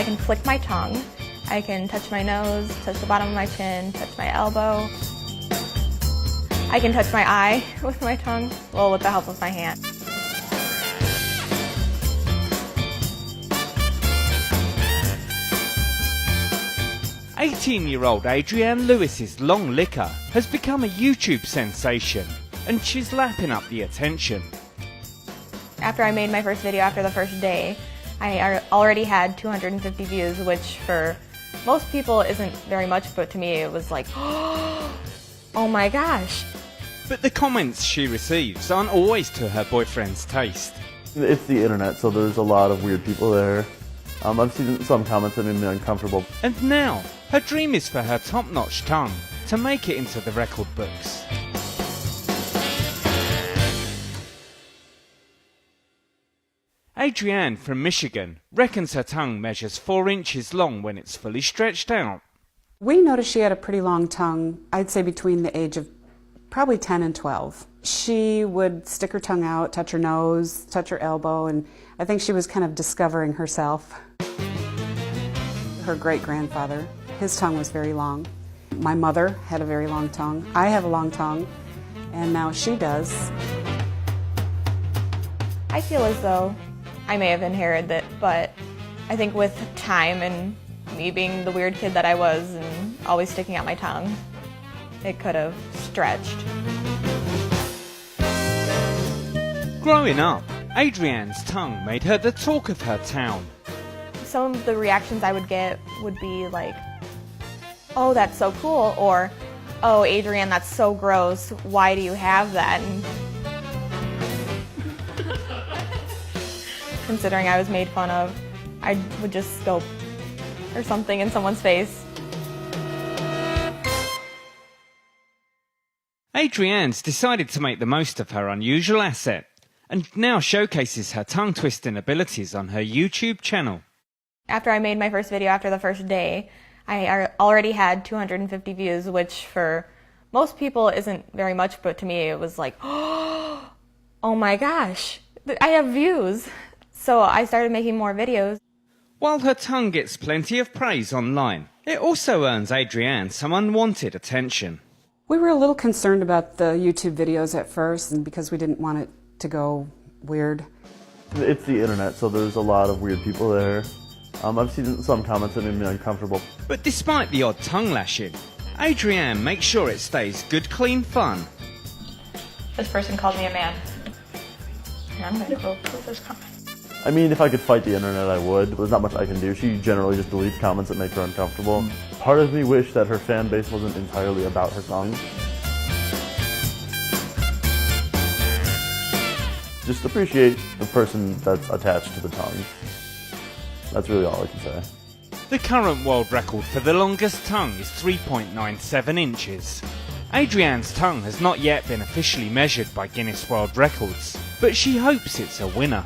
I can flick my tongue, I can touch my nose, touch the bottom of my chin, touch my elbow. I can touch my eye with my tongue, well, with the help of my hand. "18-year-old Adrienne Lewis's long liquor has become a YouTube sensation, and she's lapping up the attention." After I made my first video after the first day, I already had 250 views, which for most people isn't very much, but to me it was like, oh my gosh. But the comments she receives aren't always to her boyfriend's taste. It's the internet, so there's a lot of weird people there. I've seen some comments that made me uncomfortable. And now, her dream is for her top-notch tongue to make it into the record books. Adrienne from Michigan reckons her tongue measures 4 inches long when it's fully stretched out. We noticed she had a pretty long tongue, I'd say between the age of probably 10 and 12. She would stick her tongue out, touch her nose, touch her elbow, and I think she was kind of discovering herself. Her great-grandfather, his tongue was very long. My mother had a very long tongue. I have a long tongue, and now she does. I feel as though I may have inherited it, but I think with time and me being the weird kid that I was and always sticking out my tongue, it could have stretched. Growing up, Adrienne's tongue made her the talk of her town. Some of the reactions I would get would be like, "Oh, that's so cool," or, "Oh, Adrienne, that's so gross. Why do you have that?" And considering I was made fun of, I would just go or something in someone's face. Adrienne's decided to make the most of her unusual asset and now showcases her tongue-twisting abilities on her YouTube channel. After I made my first video after the first day, I already had 250 views, which for most people isn't very much, but to me it was like, oh my gosh, I have views. So I started making more videos. While her tongue gets plenty of praise online, it also earns Adrienne some unwanted attention. We were a little concerned about the YouTube videos at first, and because we didn't want it to go weird. It's the internet, so there's a lot of weird people there. I've seen some comments that made me uncomfortable. But despite the odd tongue lashing, Adrienne makes sure it stays good, clean fun. This person called me a man. And I'm going to go with this comment. I mean, if I could fight the internet, I would. There's not much I can do. She generally just deletes comments that make her uncomfortable. Part of me wished that her fan base wasn't entirely about her tongue. Just appreciate the person that's attached to the tongue. That's really all I can say. The current world record for the longest tongue is 3.97 inches. Adrienne's tongue has not yet been officially measured by Guinness World Records, but she hopes it's a winner.